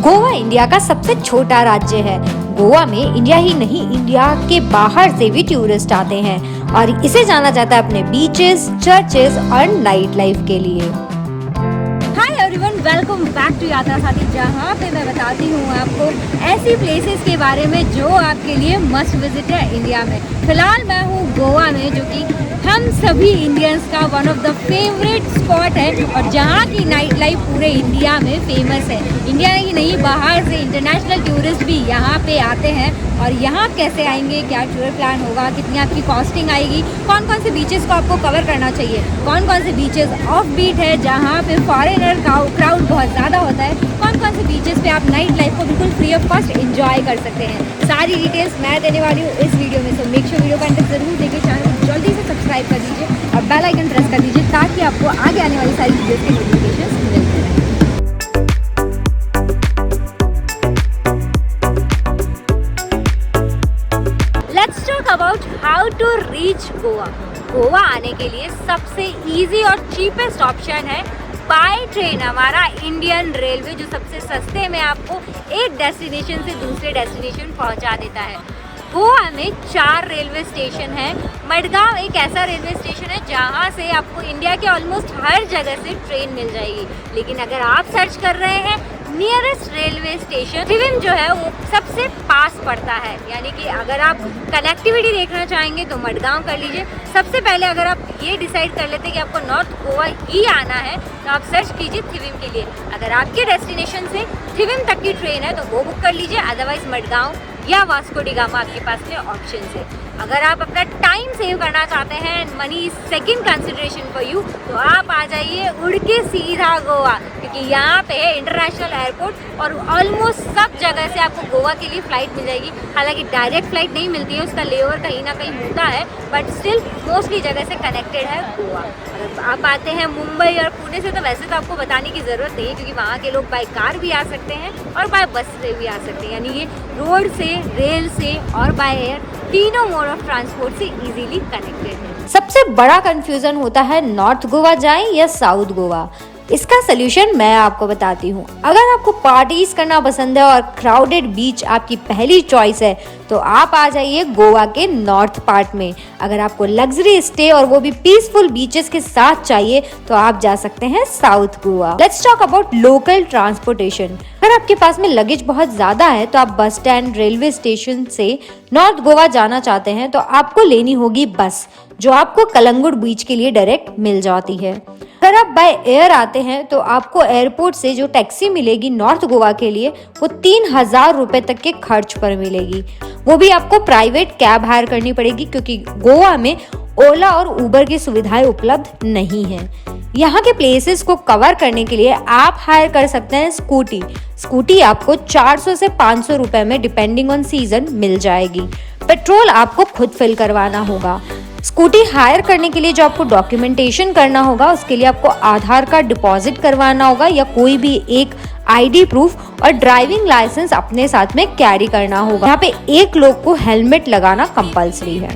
Goa India का सबसे छोटा राज्य है। गोवा में इंडिया ही नहीं, इंडिया के बाहर से भी टूरिस्ट आते हैं और इसे जाना जाता है अपने बीचेस, चर्चेस और नाइट लाइफ के लिए। Hi everyone, welcome back to Yatra Saathi, जहाँ पे मैं बताती हूँ आपको ऐसी प्लेसेस के बारे में जो आपके लिए मस्ट विजिट है इंडिया में। फिलहाल मैं हूँ गोवा में, जो कि हम सभी इंडियंस का one of the favourite spot है और जहाँ की नाइट लाइफ पूरे इंडिया में फेमस है। इंडिया ही नहीं, बाहर से इंटरनेशनल टूरिस्ट भी यहाँ पे आते हैं। और यहाँ कैसे आएंगे, क्या टूर प्लान होगा, कितनी आपकी कॉस्टिंग आएगी, कौन कौन से बीचेस को आपको कवर करना चाहिए, कौन कौन से बीचेस ऑफ बीट है जहाँ पे फॉरेनर क्राउड बहुत ज़्यादा होता है, कौन कौन से बीचेस पे आप नाइट लाइफ को बिल्कुल फ्री ऑफ कॉस्ट एंजॉय कर सकते हैं, सारी डिटेल्स मैं देने वाली हूँ इस वीडियो में। सो मेक श्योर वीडियो का एंड तक जरूर देखिए, चैनल को जल्दी से सब्सक्राइब कर दीजिए और बेल आइकन प्रेस कर दीजिए ताकि आपको आगे आने वाली सारी वीडियोस के नोटिफिकेशंस मिलते रहें। Let's talk about how to reach Goa. Goa आने के लिए सबसे इजी और चीपेस्ट ऑप्शन है बाय ट्रेन, हमारा इंडियन रेलवे, जो सबसे सस्ते में आपको एक डेस्टिनेशन से दूसरे डेस्टिनेशन पहुंचा देता है। गोवा में 4 रेलवे स्टेशन है। मडगांव एक ऐसा रेलवे स्टेशन है जहां से आपको इंडिया के ऑलमोस्ट हर जगह से ट्रेन मिल जाएगी। लेकिन अगर आप सर्च कर रहे हैं नियरेस्ट रेलवे स्टेशन, थिविम जो है वो सबसे पास पड़ता है, यानी कि अगर आप कनेक्टिविटी देखना चाहेंगे तो मडगांव कर लीजिए। सबसे पहले अगर आप ये डिसाइड कर लेते हैं कि आपको नॉर्थ गोवा ही आना है तो आप सर्च कीजिए थिविम के लिए। अगर आपके डेस्टिनेशन से थिविम तक की ट्रेन है तो वो बुक कर लीजिए, अदरवाइज मडगांव या वास्को डी गामा आपके पास में ऑप्शन है। अगर आप अपना टाइम सेव करना चाहते हैं, money is second consideration for you, तो आप आ जाइए उड़ के सीधा गोवा, क्योंकि यहाँ पे है इंटरनेशनल एयरपोर्ट और ऑलमोस्ट सब जगह से आपको गोवा के लिए फ़्लाइट मिल जाएगी। हालांकि डायरेक्ट फ्लाइट नहीं मिलती है, उसका लेओवर कहीं ना कहीं होता है, बट स्टिल मोस्टली जगह से कनेक्टेड है गोवा। अगर आप आते हैं मुंबई और पुणे से तो वैसे तो आपको बताने की ज़रूरत नहीं है, क्योंकि वहाँ के लोग बाय कार भी आ सकते हैं और बाय बस से भी आ सकते हैं, यानी ये रोड से, रेल से और बाय एयर तीनों मोड ऑफ ट्रांसपोर्ट से इजीली कनेक्टेड है। सबसे बड़ा कंफ्यूजन होता है नॉर्थ गोवा जाएं या साउथ गोवा। इसका सोल्यूशन मैं आपको बताती हूँ। अगर आपको पार्टीज करना पसंद है और क्राउडेड बीच आपकी पहली चॉइस है तो आप आ जाइए गोवा के नॉर्थ पार्ट में। अगर आपको लग्जरी स्टे और वो भी पीसफुल बीचेस के साथ चाहिए तो आप जा सकते हैं south Goa. Let's talk about local transportation. अगर आपके पास में लगेज बहुत ज्यादा है तो आप बस स्टैंड, रेलवे स्टेशन से नॉर्थ गोवा जाना चाहते हैं तो आपको लेनी होगी बस, जो आपको कलंगुट बीच के लिए डायरेक्ट मिल जाती है। अगर आप बाय एयर आते हैं तो आपको एयरपोर्ट से जो टैक्सी मिलेगी नॉर्थ गोवा के लिए वो 3000 रुपए तक के खर्च पर मिलेगी। वो भी आपको प्राइवेट कैब हायर करनी पड़ेगी, क्योंकि गोवा में ओला और उबर की सुविधाएं उपलब्ध नहीं है। यहाँ के प्लेसेस को कवर करने के लिए आप हायर कर सकते हैं स्कूटी आपको 400 से 500 रुपए में डिपेंडिंग ऑन सीजन मिल जाएगी। पेट्रोल आपको खुद फिल करवाना होगा। स्कूटी हायर करने के लिए जो आपको डॉक्यूमेंटेशन करना होगा, उसके लिए आपको आधार कार्ड डिपॉजिट करवाना होगा या कोई भी एक आईडी प्रूफ और ड्राइविंग लाइसेंस अपने साथ में कैरी करना होगा। यहाँ पे एक लोग को हेलमेट लगाना कंपलसरी है।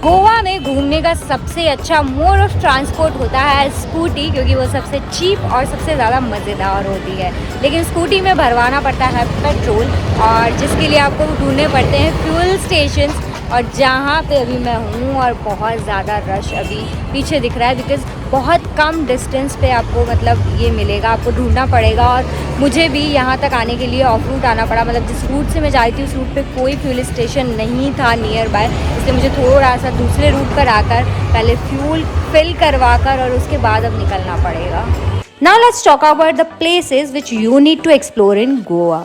गोवा में घूमने का सबसे अच्छा मोड ऑफ ट्रांसपोर्ट होता है स्कूटी, क्योंकि वो सबसे चीप और सबसे ज़्यादा मज़ेदार होती है। लेकिन स्कूटी में भरवाना पड़ता है पेट्रोल, और जिसके लिए आपको ढूंढने पड़ते हैं फ्यूल स्टेशंस। और जहाँ पे अभी मैं हूँ और बहुत ज़्यादा रश अभी पीछे दिख रहा है, बिकॉज़ बहुत कम डिस्टेंस पे आपको मतलब ये मिलेगा, आपको ढूंढना पड़ेगा। और मुझे भी यहाँ तक आने के लिए ऑफ रूट आना पड़ा, मतलब जिस रूट से मैं जा रही थी उस रूट पे कोई फ्यूल स्टेशन नहीं था नियर बाय, इसलिए मुझे थोड़ा सा दूसरे रूट पर आकर पहले फ्यूल फिल करवा कर और उसके बाद अब निकलना पड़ेगा। Now let's talk about the places which you need to explore in Goa.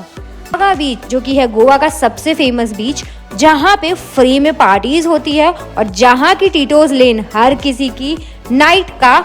बागा बीच, जो कि है गोवा का सबसे फेमस बीच, जहाँ पे फ्री में पार्टीज होती है और जहाँ की टीटोज लेन हर किसी की नाइट का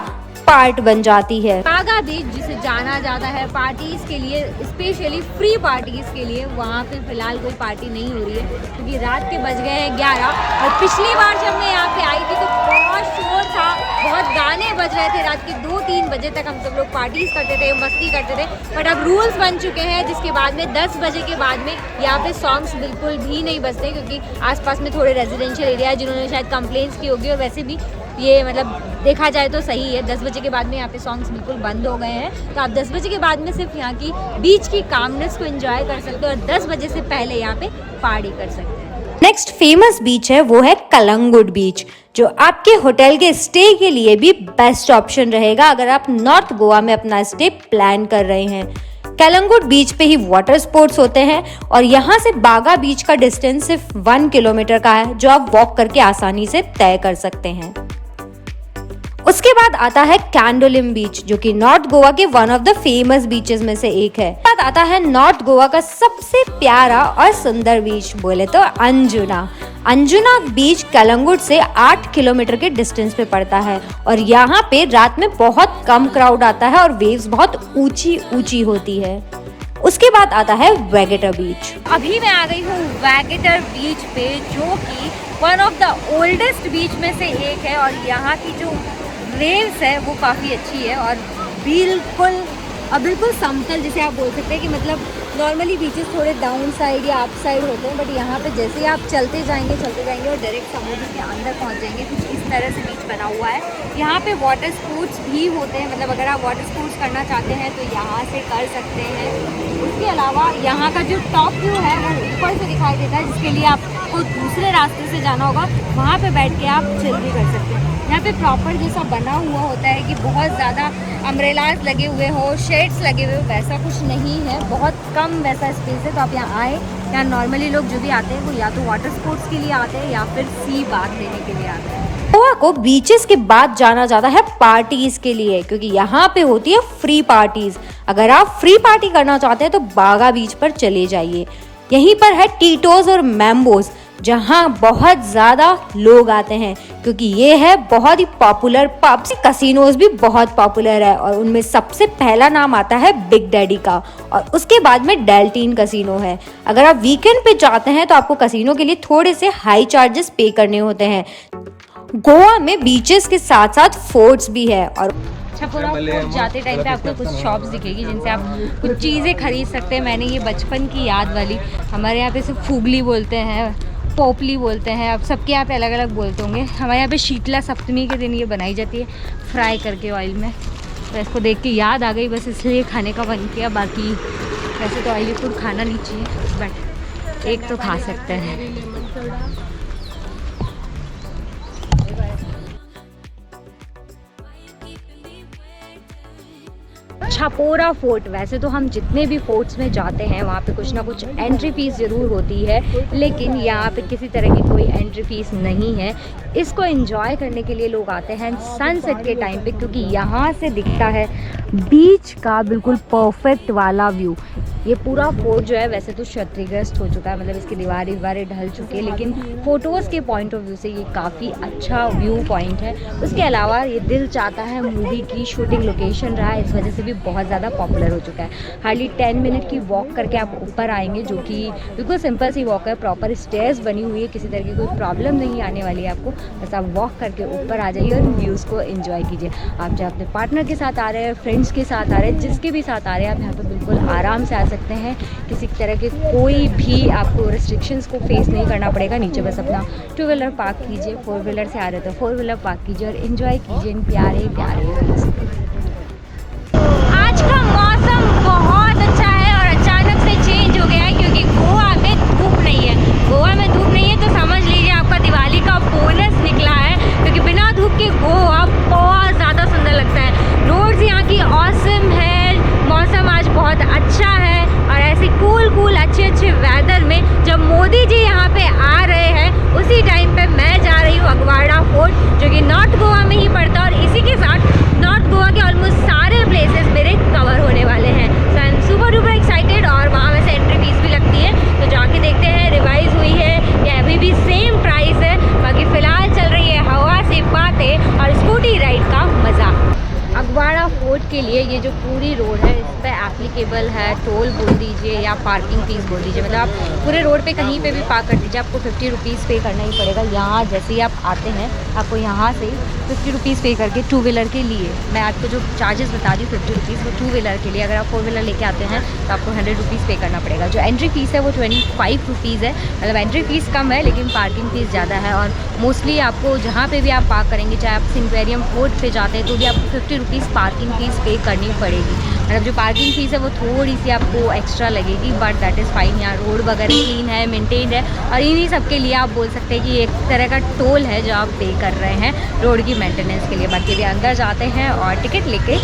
पार्ट बन जाती है। बागा बीच जिसे जाना जाता है पार्टीज के लिए, स्पेशली फ्री पार्टीज के लिए, वहाँ पे फिलहाल कोई पार्टी नहीं हो रही है क्योंकि रात के बज गए हैं 11। और पिछली बार जब मैं यहाँ पे आई थी तो बहुत शोर था, बहुत गाने बज रहे थे, रात के 2-3 बजे तक हम सब लोग पार्टीज करते थे, मस्ती करते थे। बट अब रूल्स बन चुके हैं जिसके बाद में 10 बजे के बाद में यहाँ पे सॉन्ग्स बिल्कुल भी नहीं बजते, क्योंकि आसपास में थोड़े रेजिडेंशियल एरिया है जिन्होंने शायद कंप्लेंट्स की होगी, और वैसे भी ये मतलब देखा जाए तो सही है। 10 बजे के बाद में यहाँ पे सॉन्ग्स बिल्कुल बंद हो गए हैं, तो आप 10 बजे के बाद में सिर्फ यहाँ की बीच की कामनेस को एंजॉय कर सकते हो और 10 बजे से पहले यहाँ पे पार्टी कर सकते हैं। नेक्स्ट फेमस बीच है वो है कलंगुट बीच, जो आपके होटल के स्टे के लिए भी बेस्ट ऑप्शन रहेगा अगर आप नॉर्थ गोवा में अपना स्टे प्लान कर रहे हैं। कलंगुट बीच पे ही वाटर स्पोर्ट्स होते हैं और यहाँ से बागा बीच का डिस्टेंस सिर्फ 1 किलोमीटर का है, जो आप वॉक करके आसानी से तय कर सकते हैं। उसके बाद आता है कैंडोलिम बीच, जो कि नॉर्थ गोवा के one of the famous beaches में से एक है। बाद आता है नॉर्थ गोवा का सबसे प्यारा और सुंदर बीच बोले तो अंजुना। अंजुना बीच कलंगुट से 8 किलोमीटर के डिस्टेंस पे पड़ता है और यहाँ पे रात में बहुत कम क्राउड आता है और वेव्स बहुत ऊंची ऊंची होती है। उसके बाद आता है वेगेटर बीच। अभी मैं आ गई हूँ वेगेटर बीच पे, जो कि वन ऑफ द ओल्डेस्ट बीच में से एक है और यहाँ की जो वेव्स है वो काफ़ी अच्छी है और बिल्कुल समतल, जिसे आप बोल सकते हैं कि मतलब नॉर्मली बीचेस थोड़े डाउन साइड या अप साइड होते हैं, बट यहाँ पे जैसे ही आप चलते जाएंगे और डायरेक्ट समुद्र के अंदर पहुँच जाएंगे, कुछ इस तरह से बीच बना हुआ है। यहाँ पे वाटर स्पोर्ट्स भी होते हैं, मतलब अगर आप वाटर स्पोर्ट्स करना चाहते हैं तो यहाँ से कर सकते हैं। उसके अलावा यहाँ का जो टॉप व्यू है वो ऊपर से दिखाई देता है, जिसके लिए आपको दूसरे रास्ते से जाना होगा, वहाँ पे बैठ के आप चिल भी कर सकते हैं। यहाँ पे प्रॉपर जैसा बना हुआ होता है कि बहुत ज़्यादा अम्ब्रेलाज लगे हुए हो, शेड्स लगे हुए हो, वैसा कुछ नहीं है, बहुत कम वैसा स्पेस है। तो आप यहाँ आए, यहाँ नॉर्मली लोग जो भी आते हैं वो या तो वाटर स्पोर्ट्स के लिए आते हैं या फिर सी बाथ लेने के लिए आते हैं। गोवा को बीचेस के बाद जाना जाता है पार्टीज के लिए, क्योंकि यहाँ पे होती है फ्री पार्टीज। अगर आप फ्री पार्टी करना चाहते हैं तो बागा बीच पर चले जाइए। यहीं पर है टीटोज और मैम्बोज, जहाँ बहुत ज़्यादा लोग आते हैं, क्योंकि ये है बहुत ही पॉपुलर पब। कसिनोज भी बहुत पॉपुलर है और उनमें सबसे पहला नाम आता है बिग डैडी का और उसके बाद में डेल्टीन कसिनो है। अगर आप वीकेंड पे जाते हैं तो आपको कसिनो के लिए थोड़े से हाई चार्जेस पे करने होते हैं। गोवा में बीचेस के साथ साथ फोर्ट्स भी है और छपुरा फोर्ट जाते टाइम पे आपको कुछ शॉप्स दिखेगी जिनसे आप कुछ चीज़ें खरीद सकते हैं। मैंने ये बचपन की याद वाली, हमारे यहाँ पे सिर्फ फूगली बोलते हैं, पोपली बोलते हैं, अब सबके यहाँ पे अलग अलग बोलते होंगे। हमारे यहाँ पे शीतला सप्तमी के दिन ये बनाई जाती है फ्राई करके ऑयल में, तो इसको देख के याद आ गई, बस इसलिए खाने का मन किया। बाकी वैसे तो ऑयली फूड खाना नहीं चाहिए, बट एक तो खा सकते हैं। छपोरा फोर्ट, वैसे तो हम जितने भी फोर्ट्स में जाते हैं वहाँ पे कुछ ना कुछ एंट्री फीस ज़रूर होती है, लेकिन यहाँ पे किसी तरह की कोई एंट्री फीस नहीं है। इसको एंजॉय करने के लिए लोग आते हैं सनसेट के टाइम पे, क्योंकि यहाँ से दिखता है बीच का बिल्कुल परफेक्ट वाला व्यू। ये पूरा फोर्ट जो है वैसे तो क्षतिग्रस्त हो चुका है, मतलब इसकी दीवारें ढल चुकी है, लेकिन फ़ोटोज़ के पॉइंट ऑफ व्यू से ये काफ़ी अच्छा व्यू पॉइंट है। उसके अलावा ये दिल चाहता है मूवी की शूटिंग लोकेशन रहा है, इस वजह से भी बहुत ज़्यादा पॉपुलर हो चुका है। हार्डली 10 मिनट की वॉक करके आप ऊपर आएंगे, जो कि बिल्कुल सिंपल सी वॉक है, प्रॉपर स्टेयर्स बनी हुई है, किसी तरह की कोई प्रॉब्लम नहीं आने वाली है आपको। बस आप वॉक करके ऊपर आ जाइए और व्यूज़ को एंजॉय कीजिए। आप चाहे अपने पार्टनर के साथ आ रहे हैं, फ्रेंड्स के साथ आ रहे हैं, जिसके भी साथ आ रहे हैं, आप यहाँ पर बिल्कुल आराम से आ सकते हैं। किसी तरह के कोई भी आपको रिस्ट्रिक्शंस को फेस नहीं करना पड़ेगा। नीचे बस अपना 2 व्हीलर पार्क कीजिए, 4 व्हीलर से आ रहे तो 4 व्हीलर पार्क कीजिए और एंजॉय कीजिए इन प्यारे प्यारे व्यूज़। आज का मौसम बहुत अच्छा है और अचानक से चेंज हो गया है, क्योंकि गोवा में धूप नहीं है। गोवा में धूप नहीं है तो समझ लीजिए आपका दिवाली का बोनस निकला है, क्योंकि बिना धूप के गोवा बहुत ज़्यादा सुंदर लगता है। रोड्स यहाँ की ऑसम है, मौसम आज बहुत अच्छा है और ऐसे कूल अच्छे वेदर में जब मोदी जी यहाँ पे आ रहे हैं, उसी टाइम पे मैं जा रही हूँ अगवाड़ा फोर्ट, जो कि नॉर्थ गोवा में ही पड़ता है और इसी के साथ नॉर्थ गोवा के ऑलमोस्ट सारे प्लेसेस मेरे कवर होने वाले हैं। So I am super duper excited और वहाँ वैसे एंट्री फीस भी लगती है, तो जाके देखते हैं रिवाइज हुई है या अभी भी सेम प्राइस है। बाकी फ़िलहाल चल रही है हवा से बातें और स्कूटी राइड का मज़ा। अगवाड़ा फोर्ट के लिए ये जो पूरी रोड है इस पर एप्लीकेबल अवेलेबल है, टोल बोल दीजिए या पार्किंग फीस बोल दीजिए, मतलब आप पूरे रोड पे कहीं पे भी पार्क कर दीजिए, आपको 50 रुपीज़ पे करना ही पड़ेगा। यहाँ जैसे ही आप आते हैं आपको यहाँ से 50 रुपीज़ पे करके टू व्हीलर के लिए, मैं आपको जो चार्जेस बता दी 50 रुपीज़ वो टू व्हीलर के लिए, अगर आप फोर व्हीलर लेके आते हैं तो आपको 100 रुपीज़ पे करना पड़ेगा। जो एंट्री फ़ीस है वो 25 रुपीज़ है, मतलब एंट्री फ़ीस कम है लेकिन पार्किंग फ़ीस ज़्यादा है। और मोस्टली आपको जहाँ पे भी आप पार्क करेंगे, चाहे आप सिंक्वेरियम फोर्ट पे जाते हैं तो भी आपको 50 रुपीज़ पार्किंग फ़ीस पे करनी पड़ेगी। मतलब जो पार्किंग फ़ीस है वो थोड़ी सी आपको एक्स्ट्रा लगेगी, बट दैट इज़ फाइन। यहाँ रोड वगैरह क्लीन है, मेंटेन्ड है, और इन्हीं सब के लिए आप बोल सकते हैं कि एक तरह का टोल है जो आप पे कर रहे हैं रोड की मेंटेनेंस के लिए। बाकी भी अंदर जाते हैं और टिकट लेके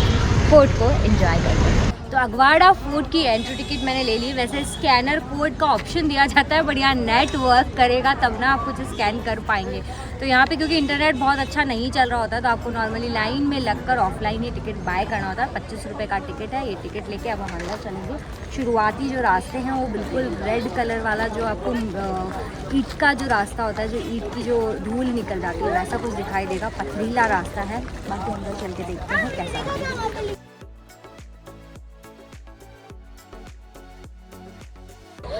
फोर्ट को एंजॉय करते हैं। तो अगवाड़ा फोर्ट की एंट्री टिकट मैंने ले ली। वैसे स्कैनर कोड का ऑप्शन दिया जाता है, बढ़िया नेट वर्क करेगा तब ना आप कुछ स्कैन कर पाएंगे। तो यहाँ पे क्योंकि इंटरनेट बहुत अच्छा नहीं चल रहा होता तो आपको नॉर्मली लाइन में लगकर ऑफलाइन ही टिकट बाय करना होता है। 25 रुपये का टिकट है। ये टिकट लेके अब हम अंदर चलेंगे। शुरुआती जो रास्ते हैं वो बिल्कुल रेड कलर वाला, जो आपको ईंट का जो रास्ता होता है, जो ईंट की जो धूल निकल जाती है वैसा कुछ दिखाई देगा, पथरीला रास्ता है। बाकी अंदर चल के देखते हैं कैसा है।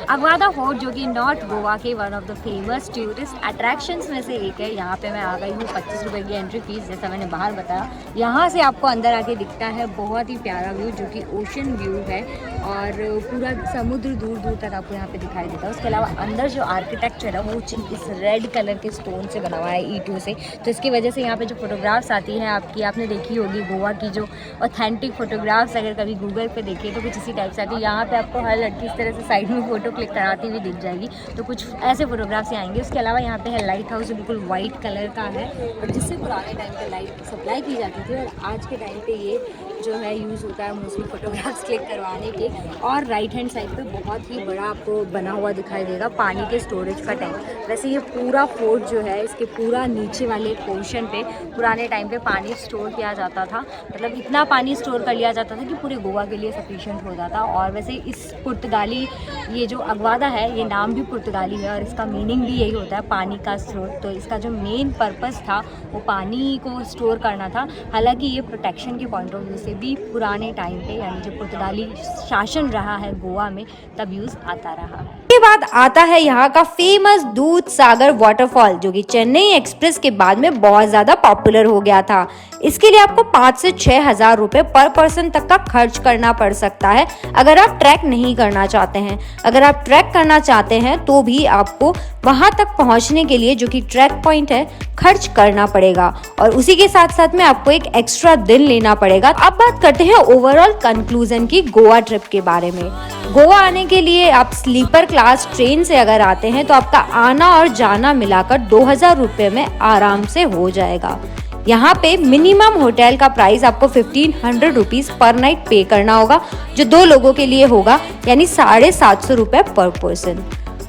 अगवाड़ा फोर्ट जो कि नॉर्थ गोवा के one of the famous tourist attractions में से एक है। यहाँ पे मैं आ गई हूँ। 25 रुपये की एंट्री फीस, जैसा मैंने बाहर बताया। यहाँ से आपको अंदर आके दिखता है बहुत ही प्यारा व्यू, जो कि ओशन व्यू है, और पूरा समुद्र दूर दूर तक आपको यहाँ पे दिखाई देता है। उसके अलावा अंदर जो आर्किटेक्चर है वो इस रेड कलर के स्टोन से बना हुआ है, ईंटों से। तो इसकी वजह से यहाँ पे जो फोटोग्राफ्स आती हैं आपने देखी होगी गोवा की जो ऑथेंटिक फोटोग्राफ्स, अगर कभी गूगल पे देखिए तो कुछ इसी टाइप से आती है। यहाँ पे आपको हर लड़की इस तरह से साइड में फोटो क्लिक कराती हुई दिख जाएगी, तो कुछ ऐसे फोटोग्राफ्स ही आएंगे। उसके अलावा यहाँ पे है लाइट हाउस, जो बिल्कुल वाइट कलर का है, और जिससे पुराने टाइम पे लाइट सप्लाई की जाती थी, और आज के टाइम पे ये जो है यूज़ होता है मोस्टली फोटोग्राफ्स क्लिक करवाने के। और राइट हैंड साइड पे बहुत ही बड़ा आपको बना हुआ दिखाई देगा पानी के स्टोरेज का टैंक। वैसे ये पूरा फोर्ट जो है, इसके पूरा नीचे वाले पोर्शन पे पुराने टाइम पे पानी स्टोर किया जाता था, मतलब इतना पानी स्टोर कर लिया जाता था कि पूरे गोवा के लिए सफिशिएंट हो जाता। और वैसे इस पुर्तगाली, ये जो अगवाड़ा है, ये नाम भी पुर्तगाली है और इसका मीनिंग भी यही होता है, पानी का स्रोत। तो इसका जो मेन पर्पस था वो पानी को स्टोर करना था। हालांकि ये प्रोटेक्शन के पॉइंट ऑफ व्यू से भी पुराने टाइम पे, यानी जो पुर्तगाली शासन रहा है गोवा में, तब यूज़ आता रहा है। इसके बाद आता है यहाँ का फेमस दूध सागर वाटरफॉल, जो कि चेन्नई एक्सप्रेस के बाद में बहुत ज़्यादा पॉपुलर हो गया था। इसके लिए आपको 5 से 6 हज़ार रुपये पर पर्सन तक का खर्च करना पड़ सकता है अगर आप ट्रैक नहीं करना चाहते हैं। अगर आप ट्रैक करना चाहते हैं तो भी आपको वहां तक पहुंचने के लिए, जो कि ट्रैक पॉइंट है, खर्च करना पड़ेगा, और उसी के साथ साथ में आपको एक एक्स्ट्रा दिन लेना पड़ेगा। अब बात करते हैं ओवरऑल कंक्लूजन की गोवा ट्रिप के बारे में। गोवा आने के लिए आप स्लीपर क्लास ट्रेन से अगर आते हैं तो आपका आना और जाना मिलाकर 2000 रुपये में आराम से हो जाएगा। यहाँ पे मिनिमम होटल का प्राइस आपको 1500 रुपीज़ पर नाइट पे करना होगा, जो 2 लोगों के लिए होगा, यानी 750 रुपये पर पर्सन।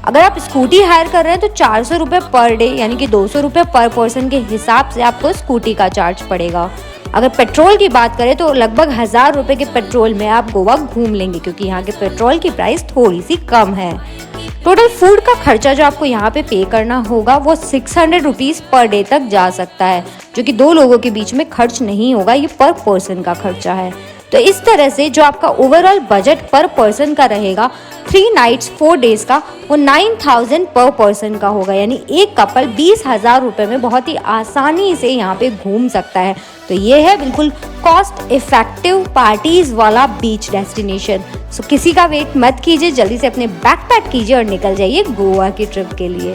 अगर आप स्कूटी हायर कर रहे हैं तो 400 रुपये पर डे, यानी कि 200 रुपये पर पर्सन के हिसाब से आपको स्कूटी का चार्ज पड़ेगा। अगर पेट्रोल की बात करें तो लगभग 1000 रुपये के पेट्रोल में आप गोवा घूम लेंगे, क्योंकि यहाँ के पेट्रोल की प्राइस थोड़ी सी कम है। टोटल फूड का खर्चा जो आपको यहाँ पे करना होगा वो 600 रुपीज़ पर डे तक जा सकता है, जो कि 2 लोगों के बीच में खर्च नहीं होगा, ये पर पर्सन का खर्चा है। तो इस तरह से जो आपका ओवरऑल बजट पर पर्सन का रहेगा 3 नाइट्स 4 डेज का, वो 9000 पर पर्सन का होगा, यानी एक कपल 20,000 रुपये में बहुत ही आसानी से यहाँ पे घूम सकता है। तो ये है बिल्कुल कॉस्ट इफेक्टिव पार्टीज वाला बीच डेस्टिनेशन। सो किसी का वेट मत कीजिए, जल्दी से अपने बैग पैक कीजिए और निकल जाइए गोवा की ट्रिप के लिए।